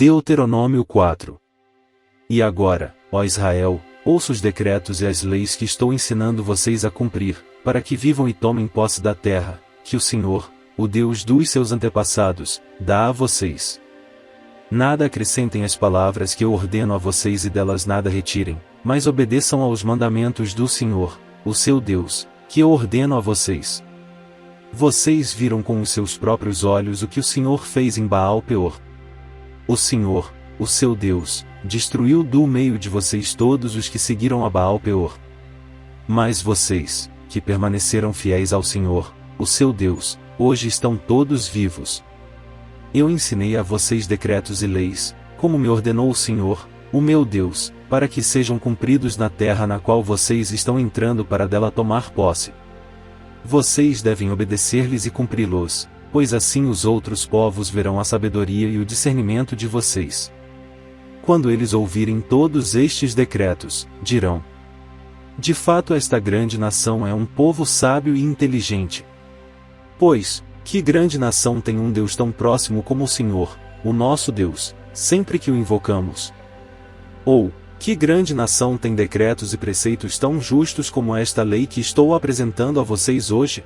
Deuteronômio 4. E agora, ó Israel, ouça os decretos e as leis que estou ensinando vocês a cumprir, para que vivam e tomem posse da terra, que o Senhor, o Deus dos seus antepassados, dá a vocês. Nada acrescentem às palavras que eu ordeno a vocês e delas nada retirem, mas obedeçam aos mandamentos do Senhor, o seu Deus, que eu ordeno a vocês. Vocês viram com os seus próprios olhos o que o Senhor fez em Baal-Peor. O Senhor, o seu Deus, destruiu do meio de vocês todos os que seguiram a Baal-Peor. Mas vocês, que permaneceram fiéis ao Senhor, o seu Deus, hoje estão todos vivos. Eu ensinei a vocês decretos e leis, como me ordenou o Senhor, o meu Deus, para que sejam cumpridos na terra na qual vocês estão entrando para dela tomar posse. Vocês devem obedecer-lhes e cumpri-los, pois assim os outros povos verão a sabedoria e o discernimento de vocês. Quando eles ouvirem todos estes decretos, dirão: de fato esta grande nação é um povo sábio e inteligente. Pois, que grande nação tem um Deus tão próximo como o Senhor, o nosso Deus, sempre que o invocamos? Ou, que grande nação tem decretos e preceitos tão justos como esta lei que estou apresentando a vocês hoje?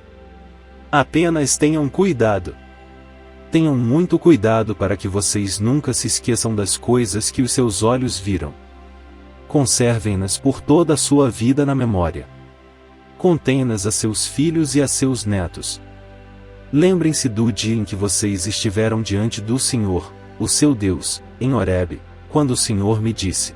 Apenas tenham cuidado. Tenham muito cuidado para que vocês nunca se esqueçam das coisas que os seus olhos viram. Conservem-nas por toda a sua vida na memória. Contem-nas a seus filhos e a seus netos. Lembrem-se do dia em que vocês estiveram diante do Senhor, o seu Deus, em Horebe, quando o Senhor me disse: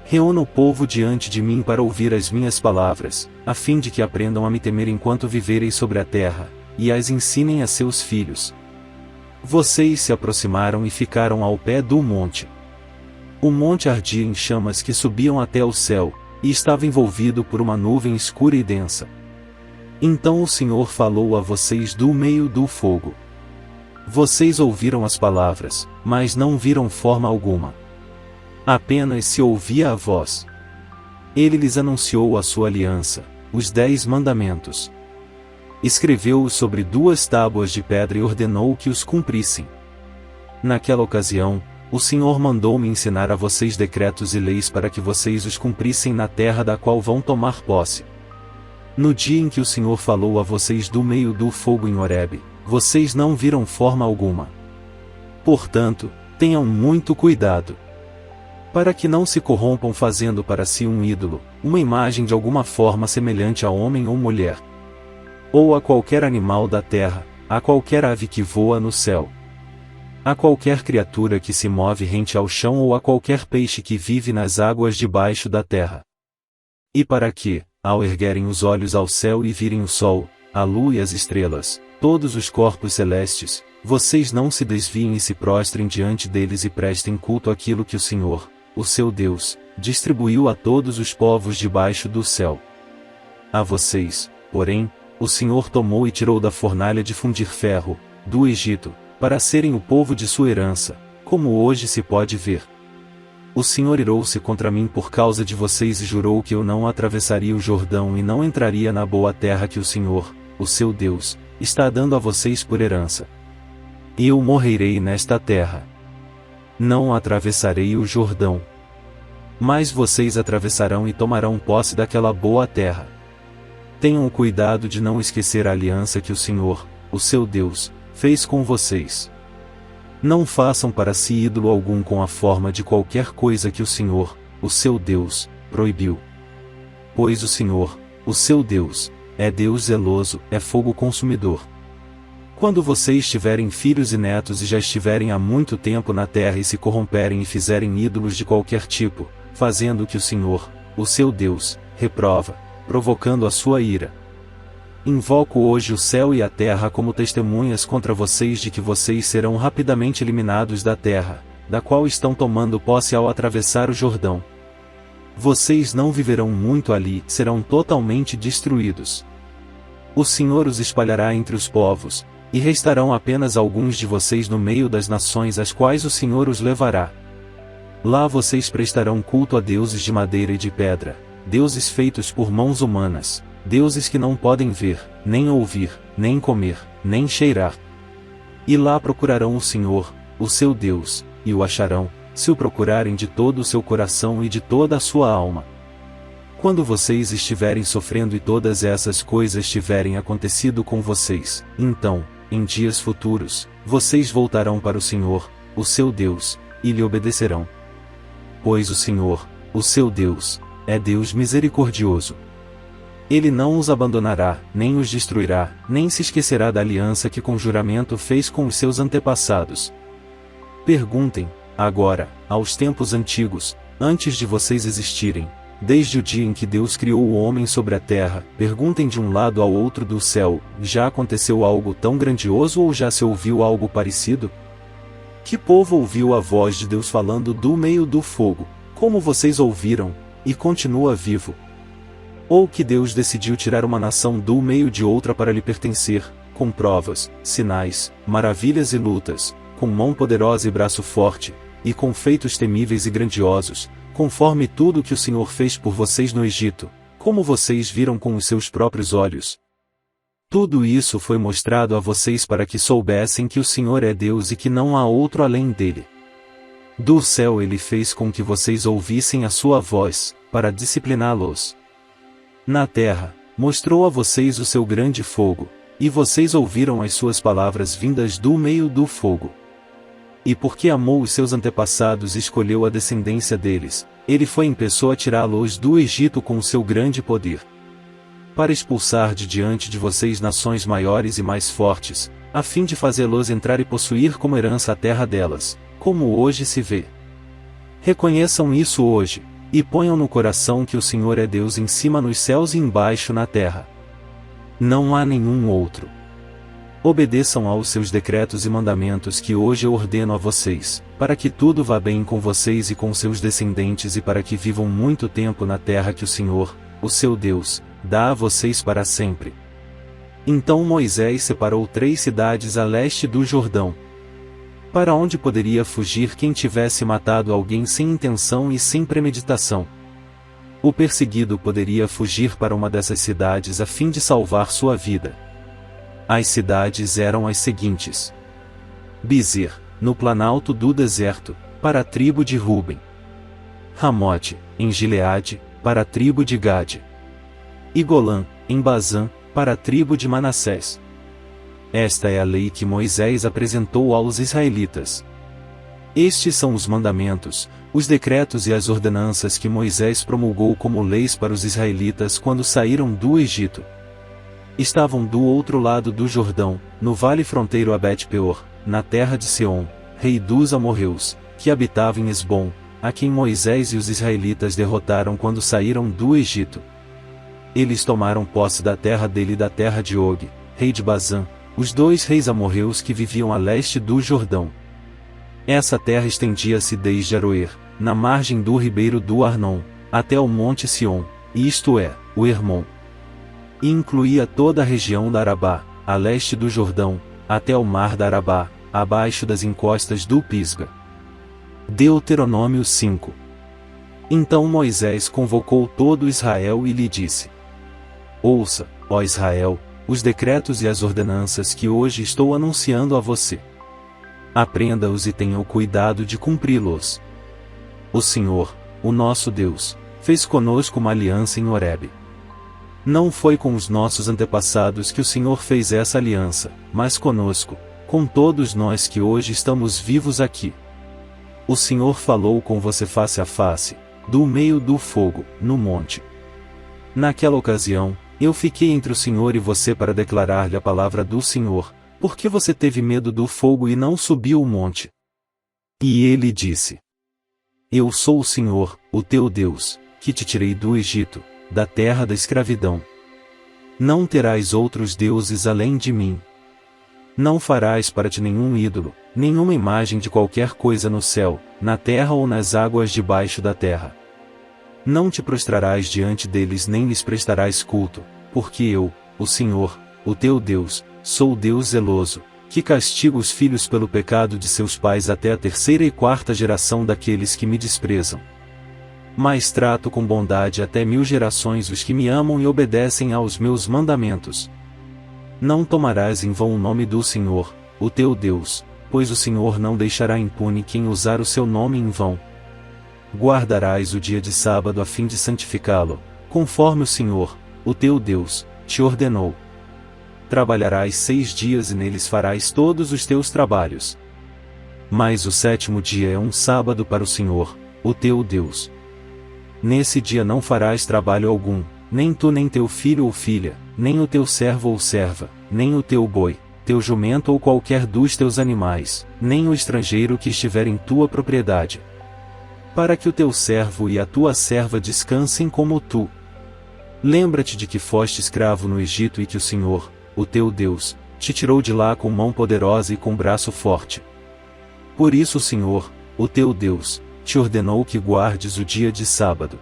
reúna o povo diante de mim para ouvir as minhas palavras, a fim de que aprendam a me temer enquanto viverem sobre a terra, e as ensinem a seus filhos. Vocês se aproximaram e ficaram ao pé do monte. O monte ardia em chamas que subiam até o céu, e estava envolvido por uma nuvem escura e densa. Então o Senhor falou a vocês do meio do fogo. Vocês ouviram as palavras, mas não viram forma alguma. Apenas se ouvia a voz. Ele lhes anunciou a sua aliança, os 10 mandamentos. Escreveu-os sobre 2 tábuas de pedra e ordenou que os cumprissem. Naquela ocasião, o Senhor mandou-me ensinar a vocês decretos e leis para que vocês os cumprissem na terra da qual vão tomar posse. No dia em que o Senhor falou a vocês do meio do fogo em Horebe, vocês não viram forma alguma. Portanto, tenham muito cuidado, para que não se corrompam fazendo para si um ídolo, uma imagem de alguma forma semelhante a homem ou mulher, ou a qualquer animal da terra, a qualquer ave que voa no céu, a qualquer criatura que se move rente ao chão ou a qualquer peixe que vive nas águas debaixo da terra. E para que, ao erguerem os olhos ao céu e virem o sol, a lua e as estrelas, todos os corpos celestes, vocês não se desviem e se prostrem diante deles e prestem culto àquilo que o Senhor, o seu Deus, distribuiu a todos os povos debaixo do céu. A vocês, porém, o Senhor tomou e tirou da fornalha de fundir ferro, do Egito, para serem o povo de sua herança, como hoje se pode ver. O Senhor irou-se contra mim por causa de vocês e jurou que eu não atravessaria o Jordão e não entraria na boa terra que o Senhor, o seu Deus, está dando a vocês por herança. Eu morrerei nesta terra. Não atravessarei o Jordão. Mas vocês atravessarão e tomarão posse daquela boa terra. Tenham o cuidado de não esquecer a aliança que o Senhor, o seu Deus, fez com vocês. Não façam para si ídolo algum com a forma de qualquer coisa que o Senhor, o seu Deus, proibiu. Pois o Senhor, o seu Deus, é Deus zeloso, é fogo consumidor. Quando vocês tiverem filhos e netos e já estiverem há muito tempo na terra e se corromperem e fizerem ídolos de qualquer tipo, fazendo o que o Senhor, o seu Deus, reprova, provocando a sua ira. Invoco hoje o céu e a terra como testemunhas contra vocês de que vocês serão rapidamente eliminados da terra, da qual estão tomando posse ao atravessar o Jordão. Vocês não viverão muito ali, serão totalmente destruídos. O Senhor os espalhará entre os povos, e restarão apenas alguns de vocês no meio das nações às quais o Senhor os levará. Lá vocês prestarão culto a deuses de madeira e de pedra, deuses feitos por mãos humanas, deuses que não podem ver, nem ouvir, nem comer, nem cheirar. E lá procurarão o Senhor, o seu Deus, e o acharão, se o procurarem de todo o seu coração e de toda a sua alma. Quando vocês estiverem sofrendo e todas essas coisas tiverem acontecido com vocês, então, em dias futuros, vocês voltarão para o Senhor, o seu Deus, e lhe obedecerão. Pois o Senhor, o seu Deus, é Deus misericordioso. Ele não os abandonará, nem os destruirá, nem se esquecerá da aliança que com juramento fez com os seus antepassados. Perguntem, agora, aos tempos antigos, antes de vocês existirem, desde o dia em que Deus criou o homem sobre a terra, perguntem de um lado ao outro do céu, já aconteceu algo tão grandioso ou já se ouviu algo parecido? Que povo ouviu a voz de Deus falando do meio do fogo, como vocês ouviram, e continua vivo? Ou que Deus decidiu tirar uma nação do meio de outra para lhe pertencer, com provas, sinais, maravilhas e lutas, com mão poderosa e braço forte, e com feitos temíveis e grandiosos, conforme tudo que o Senhor fez por vocês no Egito, como vocês viram com os seus próprios olhos. Tudo isso foi mostrado a vocês para que soubessem que o Senhor é Deus e que não há outro além dele. Do céu ele fez com que vocês ouvissem a sua voz, para discipliná-los. Na terra, mostrou a vocês o seu grande fogo, e vocês ouviram as suas palavras vindas do meio do fogo. E porque amou os seus antepassados e escolheu a descendência deles, ele foi em pessoa tirá-los do Egito com o seu grande poder. Para expulsar de diante de vocês nações maiores e mais fortes, a fim de fazê-los entrar e possuir como herança a terra delas, como hoje se vê. Reconheçam isso hoje, e ponham no coração que o Senhor é Deus em cima nos céus e embaixo na terra. Não há nenhum outro. Obedeçam aos seus decretos e mandamentos que hoje eu ordeno a vocês, para que tudo vá bem com vocês e com seus descendentes e para que vivam muito tempo na terra que o Senhor, o seu Deus, dá a vocês para sempre. Então Moisés separou 3 cidades a leste do Jordão. Para onde poderia fugir quem tivesse matado alguém sem intenção e sem premeditação? O perseguido poderia fugir para uma dessas cidades a fim de salvar sua vida. As cidades eram as seguintes: Bizer, no planalto do deserto, para a tribo de Ruben. Ramote, em Gileade, para a tribo de Gade. E Golã, em Bazã, para a tribo de Manassés. Esta é a lei que Moisés apresentou aos israelitas. Estes são os mandamentos, os decretos e as ordenanças que Moisés promulgou como leis para os israelitas quando saíram do Egito. Estavam do outro lado do Jordão, no vale fronteiro a Bet-peor, na terra de Seom, rei dos amorreus, que habitava em Esbom, a quem Moisés e os israelitas derrotaram quando saíram do Egito. Eles tomaram posse da terra dele e da terra de Og, rei de Bazã, os 2 reis amorreus que viviam a leste do Jordão. Essa terra estendia-se desde Aroer, na margem do ribeiro do Arnon, até o monte Sion, isto é, o Hermon. E incluía toda a região da Arabá, a leste do Jordão, até o mar da Arabá, abaixo das encostas do Pisga. Deuteronômio 5. Então Moisés convocou todo Israel e lhe disse: Ouça, ó Israel, os decretos e as ordenanças que hoje estou anunciando a você. Aprenda-os e tenha o cuidado de cumpri-los. O Senhor, o nosso Deus, fez conosco uma aliança em Horebe. Não foi com os nossos antepassados que o Senhor fez essa aliança, mas conosco, com todos nós que hoje estamos vivos aqui. O Senhor falou com você face a face, do meio do fogo, no monte. Naquela ocasião, eu fiquei entre o Senhor e você para declarar-lhe a palavra do Senhor, porque você teve medo do fogo e não subiu o monte. E ele disse: Eu sou o Senhor, o teu Deus, que te tirei do Egito, da terra da escravidão. Não terás outros deuses além de mim. Não farás para ti nenhum ídolo, nenhuma imagem de qualquer coisa no céu, na terra ou nas águas debaixo da terra. Não te prostrarás diante deles nem lhes prestarás culto, porque eu, o Senhor, o teu Deus, sou Deus zeloso, que castigo os filhos pelo pecado de seus pais até a 3ª e 4ª geração daqueles que me desprezam. Mas trato com bondade até 1000 gerações os que me amam e obedecem aos meus mandamentos. Não tomarás em vão o nome do Senhor, o teu Deus, pois o Senhor não deixará impune quem usar o seu nome em vão. Guardarás o dia de sábado a fim de santificá-lo, conforme o Senhor, o teu Deus, te ordenou. Trabalharás 6 dias e neles farás todos os teus trabalhos. Mas o 7º dia é um sábado para o Senhor, o teu Deus. Nesse dia não farás trabalho algum, nem tu nem teu filho ou filha, nem o teu servo ou serva, nem o teu boi, teu jumento ou qualquer dos teus animais, nem o estrangeiro que estiver em tua propriedade. Para que o teu servo e a tua serva descansem como tu. Lembra-te de que foste escravo no Egito e que o Senhor, o teu Deus, te tirou de lá com mão poderosa e com braço forte. Por isso o Senhor, o teu Deus, te ordenou que guardes o dia de sábado.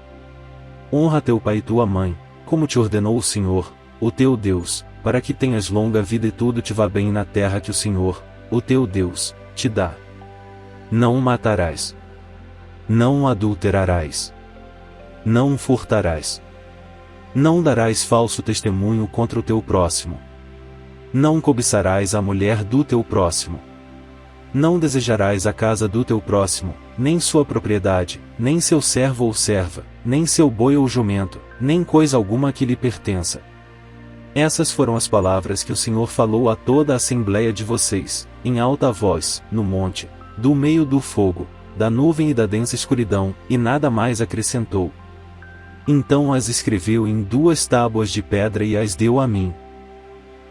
Honra teu pai e tua mãe, como te ordenou o Senhor, o teu Deus, para que tenhas longa vida e tudo te vá bem na terra que o Senhor, o teu Deus, te dá. Não o matarás. Não o adulterarás. Não o furtarás. Não darás falso testemunho contra o teu próximo. Não cobiçarás a mulher do teu próximo. Não desejarás a casa do teu próximo, nem sua propriedade, nem seu servo ou serva, nem seu boi ou jumento, nem coisa alguma que lhe pertença. Essas foram as palavras que o Senhor falou a toda a assembleia de vocês, em alta voz, no monte, do meio do fogo, da nuvem e da densa escuridão, e nada mais acrescentou. Então as escreveu em 2 tábuas de pedra e as deu a mim.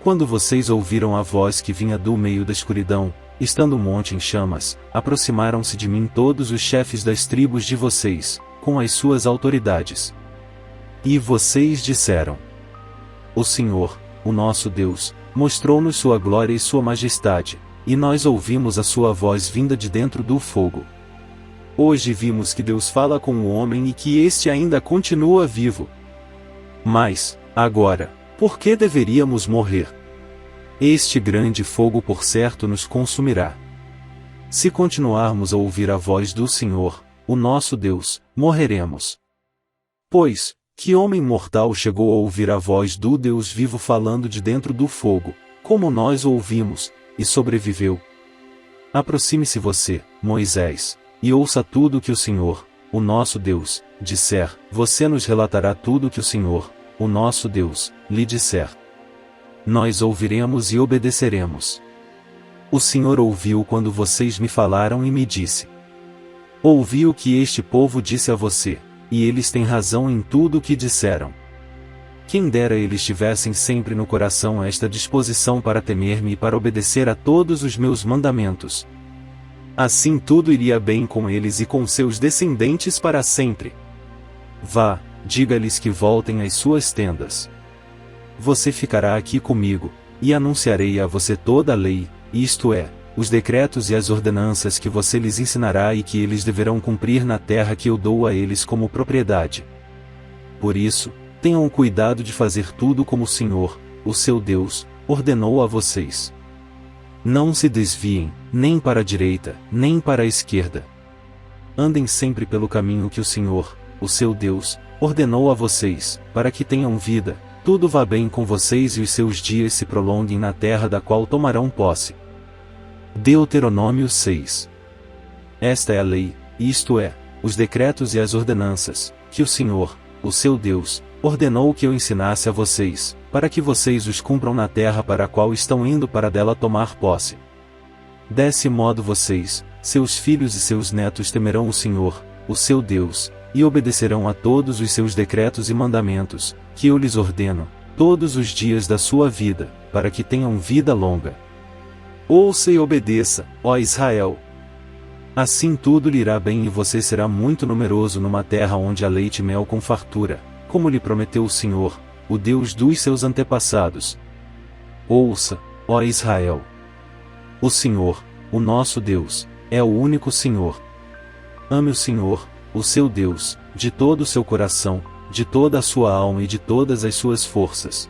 Quando vocês ouviram a voz que vinha do meio da escuridão, estando o monte em chamas, aproximaram-se de mim todos os chefes das tribos de vocês, com as suas autoridades. E vocês disseram: O Senhor, o nosso Deus, mostrou-nos sua glória e sua majestade, e nós ouvimos a sua voz vinda de dentro do fogo. Hoje vimos que Deus fala com o homem e que este ainda continua vivo. Mas, agora, por que deveríamos morrer? Este grande fogo por certo nos consumirá. Se continuarmos a ouvir a voz do Senhor, o nosso Deus, morreremos. Pois, que homem mortal chegou a ouvir a voz do Deus vivo falando de dentro do fogo, como nós o ouvimos, e sobreviveu? Aproxime-se você, Moisés, e ouça tudo o que o Senhor, o nosso Deus, disser. Você nos relatará tudo o que o Senhor, o nosso Deus, lhe disser. Nós ouviremos e obedeceremos. O Senhor ouviu quando vocês me falaram e me disse: Ouvi o que este povo disse a você, e eles têm razão em tudo o que disseram. Quem dera eles tivessem sempre no coração esta disposição para temer-me e para obedecer a todos os meus mandamentos. Assim tudo iria bem com eles e com seus descendentes para sempre. Vá, diga-lhes que voltem às suas tendas. Você ficará aqui comigo, e anunciarei a você toda a lei, isto é, os decretos e as ordenanças que você lhes ensinará e que eles deverão cumprir na terra que eu dou a eles como propriedade. Por isso, tenham cuidado de fazer tudo como o Senhor, o seu Deus, ordenou a vocês. Não se desviem, nem para a direita, nem para a esquerda. Andem sempre pelo caminho que o Senhor, o seu Deus, ordenou a vocês, para que tenham vida, tudo vá bem com vocês e os seus dias se prolonguem na terra da qual tomarão posse. Deuteronômio 6. Esta é a lei, isto é, os decretos e as ordenanças, que o Senhor, o seu Deus, ordenou que eu ensinasse a vocês, para que vocês os cumpram na terra para a qual estão indo para dela tomar posse. Desse modo vocês, seus filhos e seus netos temerão o Senhor, o seu Deus, e obedecerão a todos os seus decretos e mandamentos, que eu lhes ordeno, todos os dias da sua vida, para que tenham vida longa. Ouça e obedeça, ó Israel. Assim tudo lhe irá bem e você será muito numeroso numa terra onde há leite e mel com fartura, como lhe prometeu o Senhor, o Deus dos seus antepassados. Ouça, ó Israel. O Senhor, o nosso Deus, é o único Senhor. Ame o Senhor, o seu Deus, de todo o seu coração, de toda a sua alma e de todas as suas forças.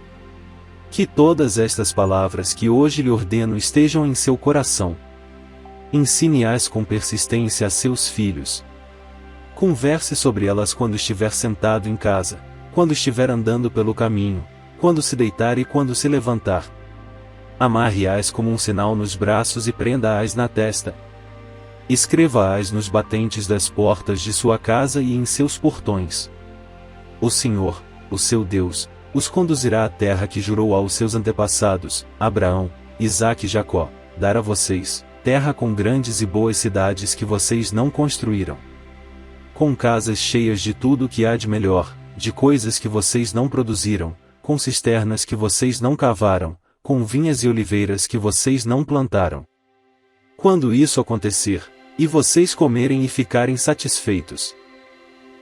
Que todas estas palavras que hoje lhe ordeno estejam em seu coração. Ensine-as com persistência a seus filhos. Converse sobre elas quando estiver sentado em casa, quando estiver andando pelo caminho, quando se deitar e quando se levantar. Amarre-as como um sinal nos braços e prenda-as na testa. Escreva-as nos batentes das portas de sua casa e em seus portões. O Senhor, o seu Deus, os conduzirá à terra que jurou aos seus antepassados, Abraão, Isaque e Jacó, dar a vocês, terra com grandes e boas cidades que vocês não construíram. Com casas cheias de tudo o que há de melhor, de coisas que vocês não produziram, com cisternas que vocês não cavaram, com vinhas e oliveiras que vocês não plantaram. Quando isso acontecer, e vocês comerem e ficarem satisfeitos,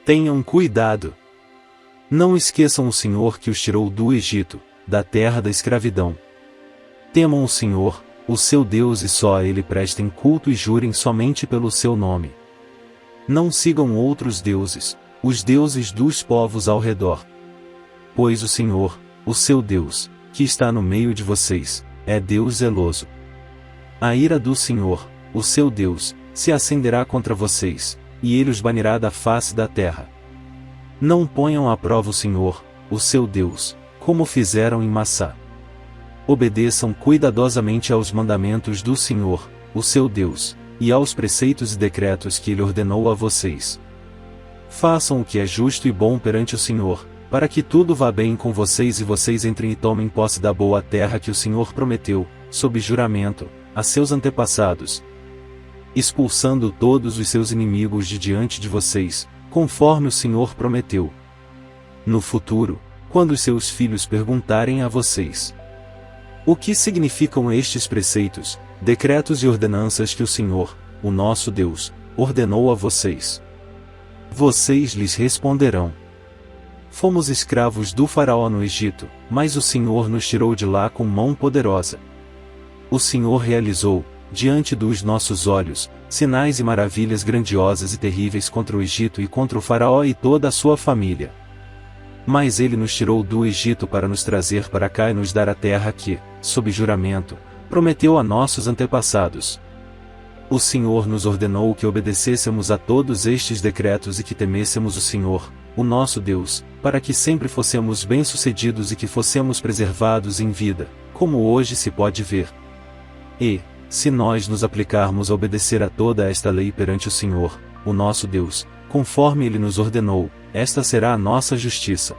tenham cuidado. Não esqueçam o Senhor que os tirou do Egito, da terra da escravidão. Temam o Senhor, o seu Deus, e só a Ele prestem culto e jurem somente pelo seu nome. Não sigam outros deuses, os deuses dos povos ao redor. Pois o Senhor, o seu Deus, que está no meio de vocês, é Deus zeloso. A ira do Senhor, o seu Deus, se acenderá contra vocês, e Ele os banirá da face da terra. Não ponham à prova o Senhor, o seu Deus, como fizeram em Massá. Obedeçam cuidadosamente aos mandamentos do Senhor, o seu Deus, e aos preceitos e decretos que Ele ordenou a vocês. Façam o que é justo e bom perante o Senhor, para que tudo vá bem com vocês e vocês entrem e tomem posse da boa terra que o Senhor prometeu, sob juramento, a seus antepassados, expulsando todos os seus inimigos de diante de vocês, conforme o Senhor prometeu. No futuro, quando os seus filhos perguntarem a vocês: o que significam estes preceitos, decretos e ordenanças que o Senhor, o nosso Deus, ordenou a vocês? Vocês lhes responderão: fomos escravos do Faraó no Egito, mas o Senhor nos tirou de lá com mão poderosa. O Senhor realizou, diante dos nossos olhos, sinais e maravilhas grandiosas e terríveis contra o Egito e contra o Faraó e toda a sua família. Mas Ele nos tirou do Egito para nos trazer para cá e nos dar a terra que, sob juramento, prometeu a nossos antepassados. O Senhor nos ordenou que obedecêssemos a todos estes decretos e que temêssemos o Senhor, o nosso Deus, para que sempre fossemos bem-sucedidos e que fossemos preservados em vida, como hoje se pode ver. E, se nós nos aplicarmos a obedecer a toda esta lei perante o Senhor, o nosso Deus, conforme Ele nos ordenou, esta será a nossa justiça.